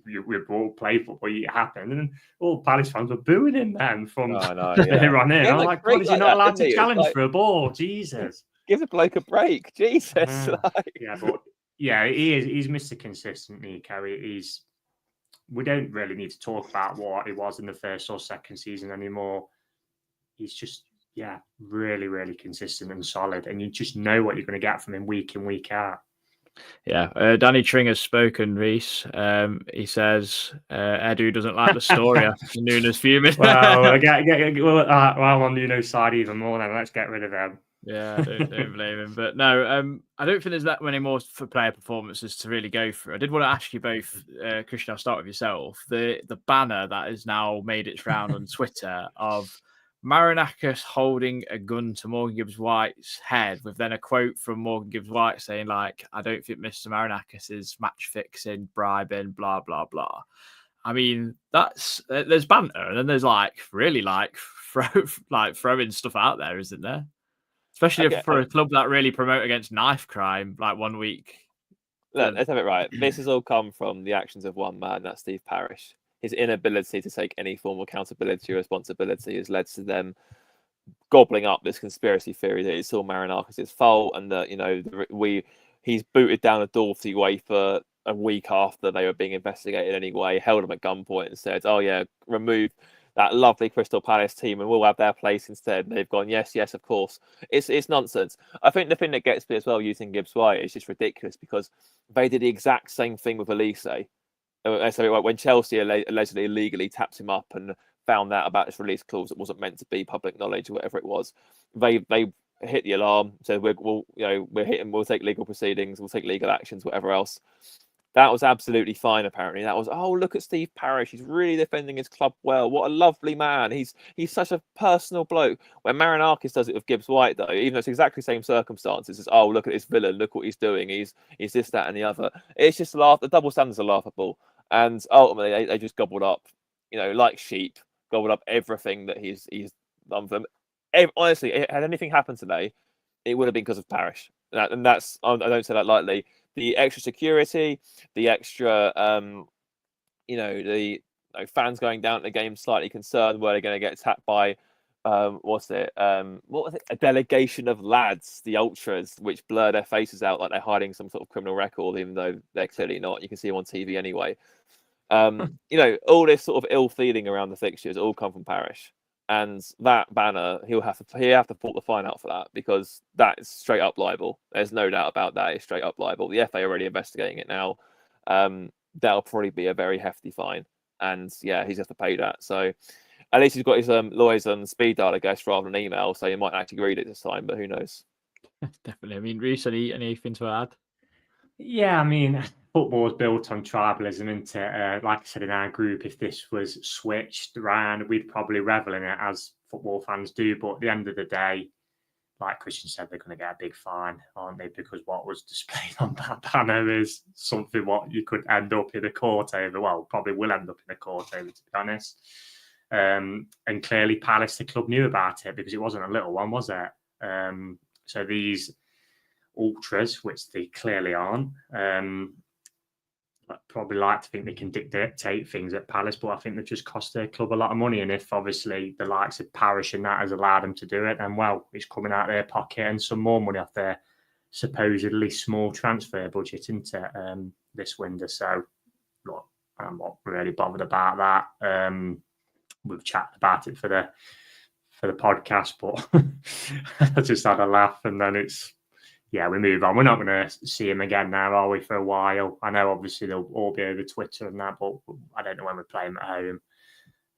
E: We all play football, it happened, and all Palace fans were booing him then from here on in. I'm like, God, is he not allowed to challenge for a ball? Jesus.
D: Give the bloke a break. Jesus.
E: He's Mr. Consistent, Nico. We don't really need to talk about what he was in the first or second season anymore. He's just, really, really consistent and solid, and you just know what you're going to get from him week in, week out.
C: Yeah, Danny Tring has spoken, Reece. He says Edu doesn't like the story after Nuno's fuming.
E: Well, I'm on Nuno's side even more then. Let's get rid of them.
C: Yeah, don't blame him. But no, I don't think there's that many more for player performances to really go through. I did want to ask you both, Christian, I'll start with yourself. The banner that has now made its round on Twitter of Marinakis holding a gun to Morgan Gibbs-White's head, with then a quote from Morgan Gibbs-White saying, like, I don't think Mr. Marinakis is match fixing, bribing, blah, blah, blah. I mean, there's banter, and then there's throwing stuff out there, isn't there? Especially for a club that really promote against knife crime, like 1 week.
D: Look, let's have it right. This has all come from the actions of one man, that's Steve Parish. His inability to take any form of accountability or responsibility has led to them gobbling up this conspiracy theory that it's all Marinakis' fault, and that he's booted down a door for UEFA a week after they were being investigated anyway, held them at gunpoint and said, "Oh yeah, remove that lovely Crystal Palace team and we'll have their place instead." And they've gone, yes, of course. It's nonsense. I think the thing that gets me as well using Gibbs White is just ridiculous, because they did the exact same thing with Elise. So when Chelsea allegedly illegally tapped him up and found out about this release clause that wasn't meant to be public knowledge or whatever it was, they hit the alarm. So we'll take legal proceedings, we'll take legal actions, whatever else. That was absolutely fine, apparently. That was, oh, look at Steve Parish. He's really defending his club well. What a lovely man. He's such a personal bloke. When Marinakis does it with Gibbs White, though, even though it's exactly the same circumstances, it's, oh, look at this villain. Look what he's doing. He's this, that, and the other. It's just the double standards are laughable. And ultimately, they just gobbled up, like sheep, gobbled up everything that he's done for them. Honestly, had anything happened today, it would have been because of Parish. And that's, I don't say that lightly. The extra security, the extra, the fans going down to the game slightly concerned were they going to get attacked by, what was it? A delegation of lads, the ultras, which blur their faces out like they're hiding some sort of criminal record, even though they're clearly not. You can see them on TV anyway. All this sort of ill feeling around the fixtures all come from Parish. And that banner, he'll have to put the fine out for that, because that is straight up libel. There's no doubt about that. It's straight up libel. The FA are already investigating it now. That'll probably be a very hefty fine, and yeah, he's have to pay that. So at least he's got his lawyers on speed dial, I guess, rather than email. So he might actually read it this time, but who knows?
C: Definitely. I mean, Reece, anything to add?
E: Yeah, I mean, football is built on tribalism, isn't it? Like I said in our group, if this was switched around, we'd probably revel in it, as football fans do. But at the end of the day, like Christian said, they're going to get a big fine, aren't they? Because what was displayed on that banner is something what you could end up in a court over. Well, probably will end up in a court over, to be honest. And clearly Palace, the club, knew about it, because it wasn't a little one, was it? So these ultras, which they clearly aren't, probably like to think they can dictate things at Palace, but I think they've just cost their club a lot of money. And if obviously the likes of Parish and that has allowed them to do it, then well, it's coming out of their pocket and some more money off their supposedly small transfer budget, isn't it, this window? So look, I'm not really bothered about that. We've chatted about it for the podcast, but I just had a laugh, and then we move on. We're not going to see him again now, are we, for a while? I know obviously they'll all be over Twitter and that, but I don't know when we play him at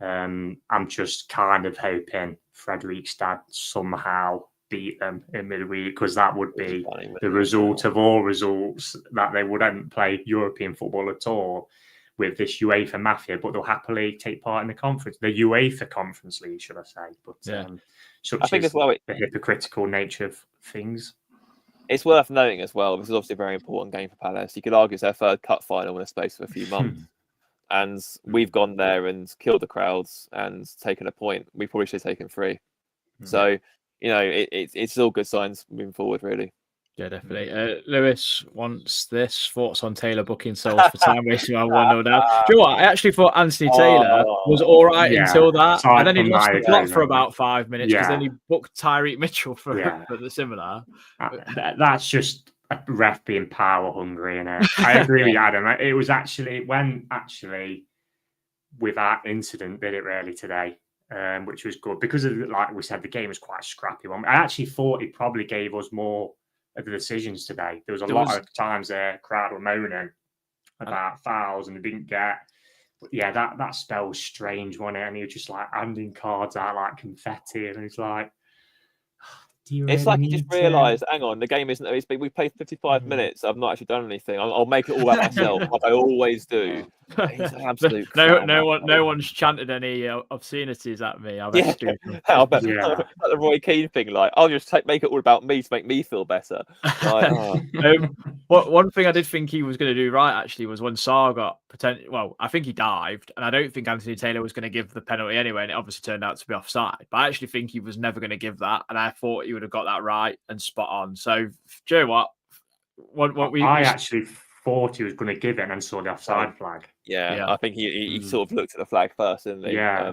E: home. I'm just kind of hoping Fredrikstad somehow beat them in midweek, because that would be the result of all results, that they wouldn't play European football at all with this UEFA mafia, but they'll happily take part in the conference, the UEFA Conference League, should I say. But
D: I think as well,
E: the hypocritical nature of things.
D: It's worth noting as well, this is obviously a very important game for Palace. You could argue it's their third cup final in the space of a few months. And we've gone there and killed the crowds and taken a point. We probably should have taken 3. So, it's all good signs moving forward, really.
C: Yeah, definitely. Lewis wants this. Thoughts on Taylor booking Souls for time wasting on 1-0 down. Do you know what? I actually thought Anthony Taylor was all right until that. And then he lost the plot for about 5 minutes, because then he booked Tyreek Mitchell for the similar.
E: That's just a ref being power hungry, innit? I agree with Adam. It was actually with that incident did it really today. Which was good, because of, like we said, the game was quite a scrappy one. I actually thought he probably gave us more of the decisions today. There was a lot of times there, crowd were moaning about fouls and they didn't get. But yeah, that spell was strange, wasn't it? And he was just like handing cards out like confetti, and he's like,
D: it's like he just realised, hang on, the game isn't. We played 55 minutes. I've not actually done anything. I'll make it all about myself, like I always do. He's an absolute.
C: No one's chanted any obscenities at me. I bet
D: the Roy Keane thing. Like, I'll just make it all about me to make me feel better. Like,
C: one thing I did think he was going to do right actually was when Sarr got potential. Well, I think he dived, and I don't think Anthony Taylor was going to give the penalty anyway, and it obviously turned out to be offside. But I actually think he was never going to give that, and I thought he would have got that right and spot on. So, do you know what? I
E: actually thought he was going to give it and saw the offside flag.
D: Yeah, I think he sort of looked at the flag first, didn't he?
E: Yeah,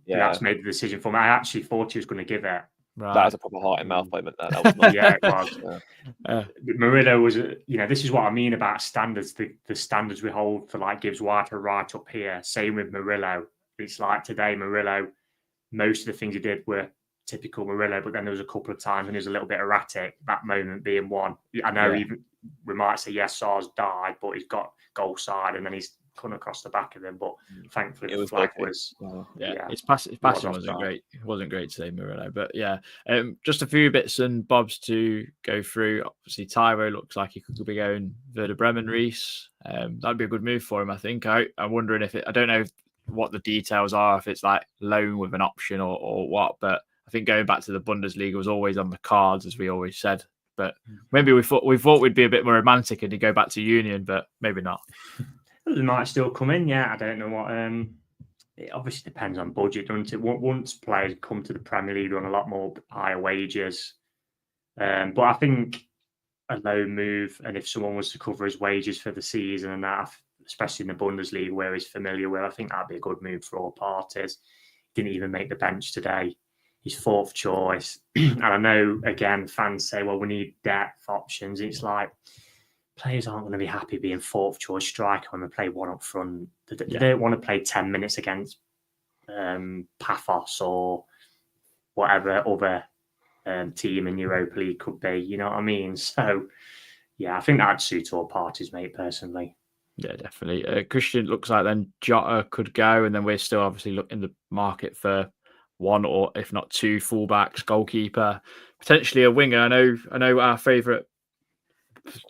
E: that's made the decision for me. I actually thought he was going to give it.
D: Right. That was a proper heart and mouth moment. That was not.
E: Yeah, it was. Murillo was, this is what I mean about standards. The standards we hold for like Gibbs White are right up here. Same with Murillo. It's like today, Murillo, most of the things he did were typical Murillo, but then there was a couple of times when he was a little bit erratic, that moment being one. I know even we might say, yes, Sarr's died, but he's got goal side, and then he's come across the back of him. But thankfully, the flag was.
C: His passing wasn't great. It wasn't great today, Murillo. But just a few bits and bobs to go through. Obviously, Tyro looks like he could be going Werder Bremen, Reese. That'd be a good move for him, I think. I'm wondering if I don't know what the details are, if it's like loan with an option or what, but I think going back to the Bundesliga was always on the cards, as we always said. But maybe we thought we'd be a bit more romantic and he'd go back to Union, but maybe not.
E: They might still come in, I don't know what. It obviously depends on budget, doesn't it? Once players come to the Premier League on a lot more higher wages, but I think a loan move, and if someone was to cover his wages for the season and that, especially in the Bundesliga where he's familiar with, I think that'd be a good move for all parties. Didn't even make the bench today. He's fourth choice. And I know, again, fans say, well, we need depth options. It's like players aren't going to be happy being fourth choice striker when they play one up front. They don't want to play 10 minutes against Paphos or whatever other team in Europa League could be. You know what I mean? So, I think that'd suit all parties, mate, personally.
C: Yeah, definitely. Christian, looks like then Jota could go, and then we're still obviously looking in the market for one or if not two fullbacks, goalkeeper, potentially a winger. I know our favourite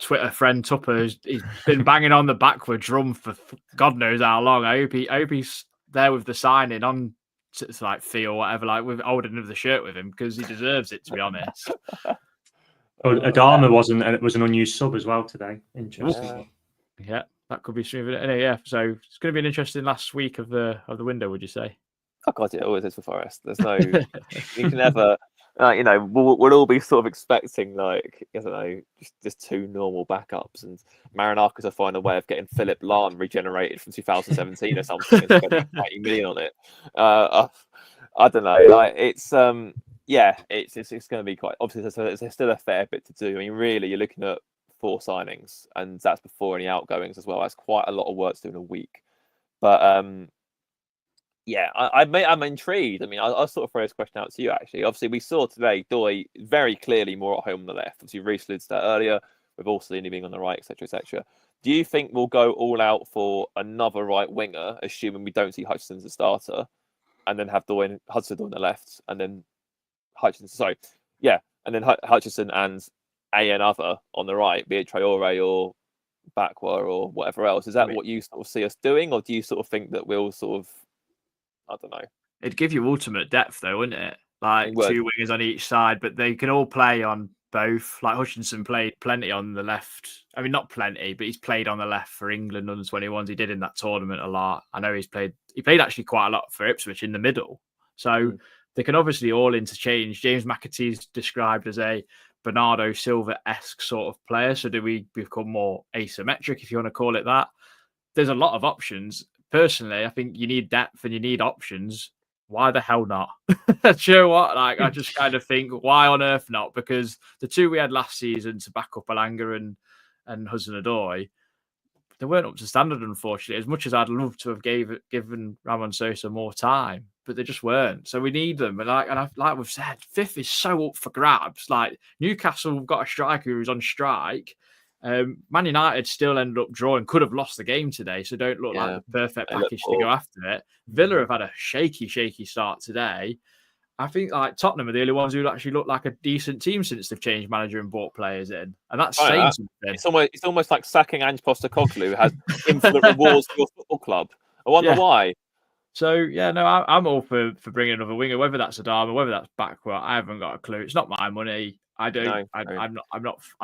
C: Twitter friend Tupper, he's been banging on the backward drum for God knows how long. I hope he's there with the signing on to like fee or whatever, like with holding of the shirt with him, because he deserves it, to be honest.
E: Adama was an unused sub as well today. Interesting.
C: Yeah, that could be smooth. Yeah, so it's going to be an interesting last week of the window, would you say?
D: Oh God, it always is for Forest. There's no, you can never, we'll all be sort of expecting like, I don't know, just two normal backups, and Marinakis will find a way of getting Philip Lahm regenerated from 2017 or something and spending 90 million on it. I don't know. Like it's going to be quite obviously. There's still a fair bit to do. I mean, really, you're looking at 4 signings, and that's before any outgoings as well. That's quite a lot of work to do in a week. But I'm intrigued. I mean, I'll sort of throw this question out to you, actually. Obviously, we saw today Doi very clearly more at home on the left. Obviously, Reece alluded to that earlier, with Orsolini being on the right, etc., etc. Do you think we'll go all out for another right winger, assuming we don't see Hutchinson as a starter, and then have Hudson on the left, and then Hutchinson and another on the right, be it Traore or Bakwa or whatever else? Is that what you sort of see us doing, or do you sort of think that we'll sort of, I don't know?
C: It'd give you ultimate depth, though, wouldn't it? Like two wingers on each side, but they can all play on both. Like Hutchinson played plenty on the left. I mean, not plenty, but he's played on the left for England under 21s. He did in that tournament a lot. I know he played actually quite a lot for Ipswich in the middle. So they can obviously all interchange. James McAtee's described as a Bernardo Silva-esque sort of player. So do we become more asymmetric, if you want to call it that? There's a lot of options. Personally, I think you need depth and you need options. Why the hell not? Do you know what? Like, I just kind of think, why on earth not? Because the two we had last season to back up Alanga and Hudson-Odoi, they weren't up to standard, unfortunately. As much as I'd love to have given Ramon Sosa more time, but they just weren't. So we need them. And like we've said, fifth is so up for grabs. Like Newcastle have got a striker who's on strike. Man United still ended up drawing, could have lost the game today, so don't look like the perfect package to go after it. Villa have had a shaky start today. I think like Tottenham are the only ones who actually look like a decent team since they've changed manager and bought players in, and that's saying something.
D: It's almost like sacking Ange Postecoglou, who has infinite rewards for your football club. I wonder why. So
C: I'm all for bringing another winger, whether that's Adama, whether that's Bakwa. I haven't got a clue. It's not my money. I'm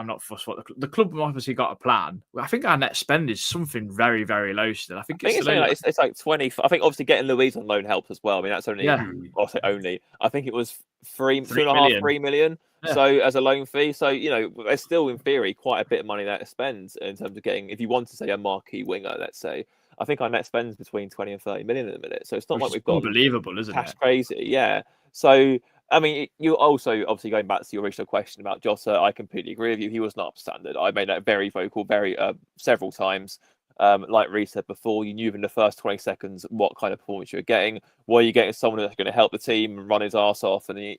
C: not fussed what the club have obviously got a plan. I think our net spend is something very, very low still. I think
D: it's like 20. I think obviously getting Louise on loan helps as well. I mean, that's only I'll say only. I think it was 3 million. Yeah. So as a loan fee, so there's still in theory quite a bit of money there to spend in terms of getting, if you want to say a marquee winger, let's say. I think our net spends between 20 and 30 million at the minute. So it's not like we've got
C: unbelievable, isn't it?
D: Crazy, yeah. So I mean, you also obviously going back to your original question about Jota, I completely agree with you. He was not up to standard. I made that very vocal, several times. Like Reece said before, you knew in the first 20 seconds what kind of performance you were getting. Were you getting someone that's going to help the team and run his arse off and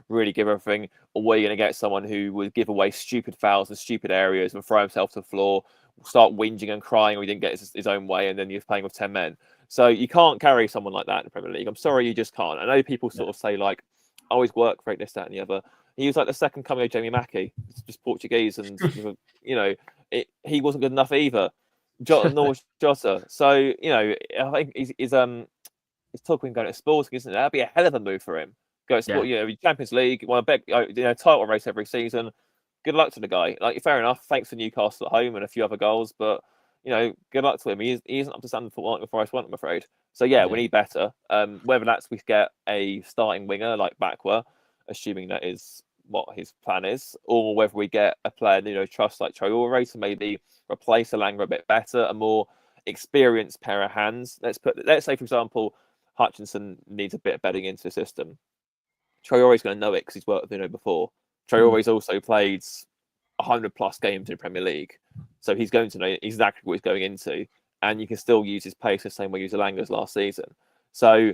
D: really give everything, or were you going to get someone who would give away stupid fouls in stupid areas and throw himself to the floor, start whinging and crying, or he didn't get his own way, and then you're playing with 10 men? So you can't carry someone like that in the Premier League. I'm sorry, you just can't. I know people sort of say like, always work for this, that, and the other. He was like the second coming of Jamie Mackey, just Portuguese, and he wasn't good enough either. Nor was Jota. So I think he's talking going to Sporting, isn't it? That'd be a hell of a move for him. Go to Sport, Champions League, won a big, title race every season. Good luck to the guy. Like, fair enough. Thanks for Newcastle at home and a few other goals, but good luck to him. He isn't up to standard for what the Forest want, I'm afraid. So we need better. Whether that's we get a starting winger like Bakwa, assuming that is what his plan is, or whether we get a player trust like Traore to maybe replace Elanga a bit better, a more experienced pair of hands. Let's say, for example, Hutchinson needs a bit of bedding into the system. Traore's going to know it because he's worked with before. Traore's also played 100+ games in the Premier League, so he's going to know exactly what he's going into, and you can still use his pace the same way you used Elanga's last season. So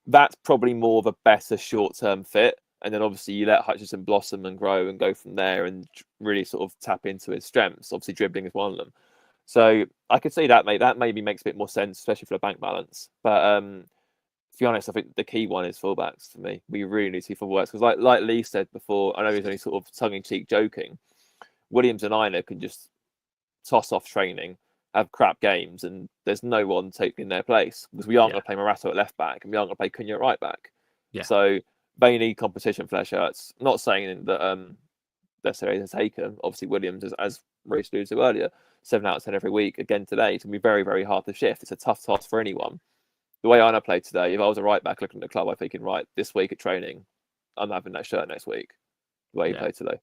D: that's probably more of a better short-term fit. And then obviously you let Hutchinson blossom and grow and go from there and really sort of tap into his strengths. Obviously dribbling is one of them. So I could see that, mate. That maybe makes a bit more sense, especially for the bank balance. But to be honest, I think the key one is fullbacks for me. We really need to see fullbacks because like Lee said before, I know he's only sort of tongue-in-cheek joking. Williams and Ina can just toss off training, have crap games, and there's no one taking their place because we aren't going to play Morata at left back and we aren't going to play Cunha at right back. Yeah. So they need competition for their shirts. Not saying that necessarily has taken. Obviously, Williams, as Reece alluded to earlier, 7 out of 10 every week. Again today, it's going to be very, very hard to shift. It's a tough task for anyone. The way Ina played today, if I was a right back looking at the club, I'm thinking, right, this week at training, I'm having that shirt next week. The way he played today.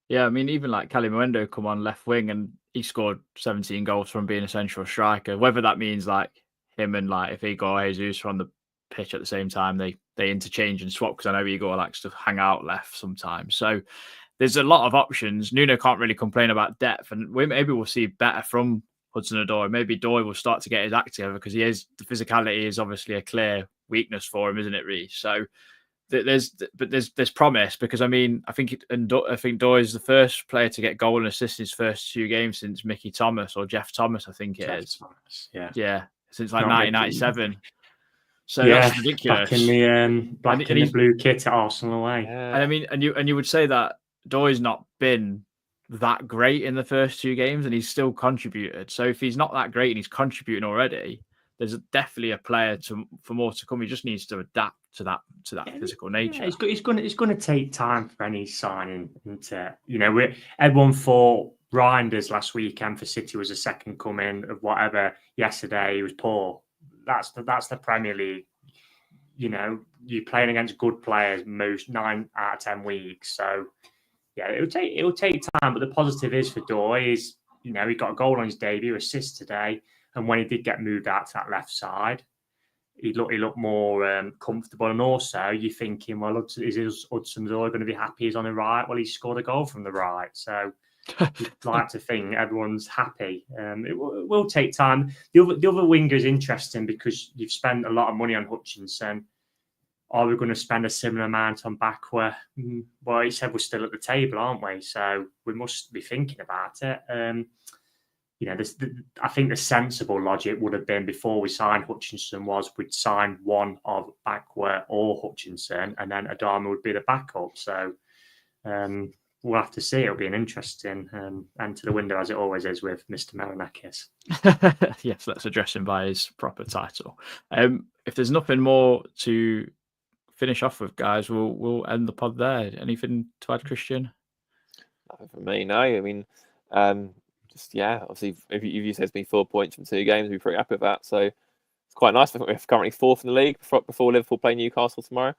C: Yeah, I mean, even like Callum Hudson-Odoi come on left wing and he scored 17 goals from being a central striker. Whether that means like him and like if Igor or Jesus are on the pitch at the same time, they interchange and swap, because I know Igor likes to hang out left sometimes. So there's a lot of options. Nuno can't really complain about depth, and maybe we'll see better from Hudson-Odoi. Maybe Doi will start to get his act together, because the physicality is obviously a clear weakness for him, isn't it, Reece? So there's promise, because I mean I think Doi is the first player to get goal and assist in his first 2 games since Mickey Thomas or Jeff Thomas, I think it is. Thomas, since like 1997. So that's ridiculous.
E: Back in the blue kit at Arsenal away.
C: And I mean, and you would say that Doi's not been that great in the first 2 games, and he's still contributed. So if he's not that great and he's contributing already, there's definitely a player for more to come. He just needs to adapt to that physical nature.
E: Yeah, it's going to take time for any signing. And everyone thought Reinders last weekend for City was a second coming of whatever. Yesterday he was poor. That's the Premier League. You're playing against good players most 9 out of 10 weeks. So yeah, it'll take time. But the positive is for Doi is he got a goal on his debut, assist today, and when he did get moved out to that left side, he looked more comfortable. And also you're thinking, well, is Hudson-Odoi going to be happy he's on the right? Well, he scored a goal from the right, so you'd like to think everyone's happy. It will take time. The other winger is interesting because you've spent a lot of money on Hutchinson. Are we going to spend a similar amount on Bakwa? Well, he said we're still at the table, aren't we? So we must be thinking about it. I think the sensible logic would have been before we signed Hutchinson was we'd sign one of Bakwa or Hutchinson, and then Adama would be the backup. So we'll have to see. It'll be an interesting end to the window, as it always is with Mr. Marinakis.
C: Yes, let's address him by his proper title. If there's nothing more to finish off with, guys, we'll end the pod there. Anything to add, Christian?
D: Nothing from me, no. I mean, obviously, if you said it's been 4 points from 2 games, we're pretty happy with that. So it's quite nice. We're currently 4th in the league before Liverpool play Newcastle tomorrow.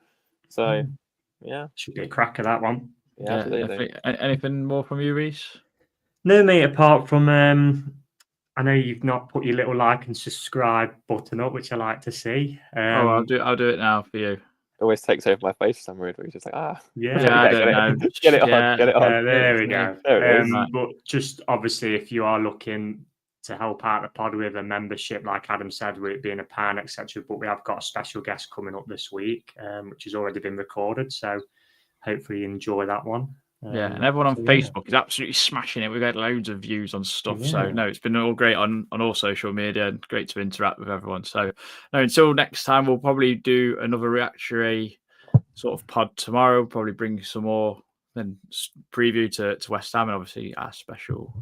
D: So,
E: should be a crack of that one.
D: Yeah, absolutely.
C: Anything more from you, Reece?
E: No, mate, apart from I know you've not put your little like and subscribe button up, which I like to see.
C: I'll do it now for you.
D: It always takes over my face for some weird reason. It's just like,
C: I don't know.
D: Get it on.
E: There we go. But just obviously, if you are looking to help out the pod with a membership, like Adam said, with it being a pan, etc. But we have got a special guest coming up this week, which has already been recorded. So hopefully you enjoy that one.
C: Yeah, and everyone on Facebook is absolutely smashing it. We've got loads of views on stuff.
E: Yeah.
C: So, no, it's been all great on all social media and great to interact with everyone. So, no, until next time, we'll probably do another reactionary sort of pod tomorrow. Probably bring some more then preview to West Ham and obviously our special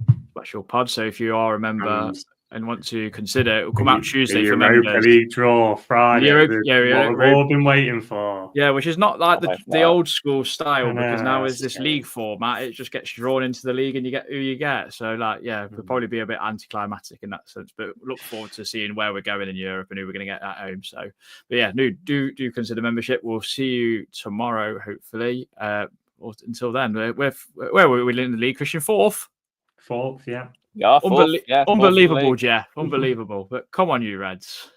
C: pod. So, if you are a member and want to consider, it will come out Tuesday
E: the
C: for
E: Europa
C: members.
E: League draw Friday. What we've all been waiting for.
C: Yeah, which is not like the old school style, because now
E: it's
C: is this league format. It just gets drawn into the league and you get who you get. So, like, yeah, it'll probably be a bit anticlimactic in that sense. But look forward to seeing where we're going in Europe and who we're going to get at home. So, but yeah, do consider membership. We'll see you tomorrow, hopefully. Until then, where were we in the league, Christian? Fourth,
E: yeah.
D: Yeah,
C: unbelievable, Jeff. Unbelievable. But come on, you Reds.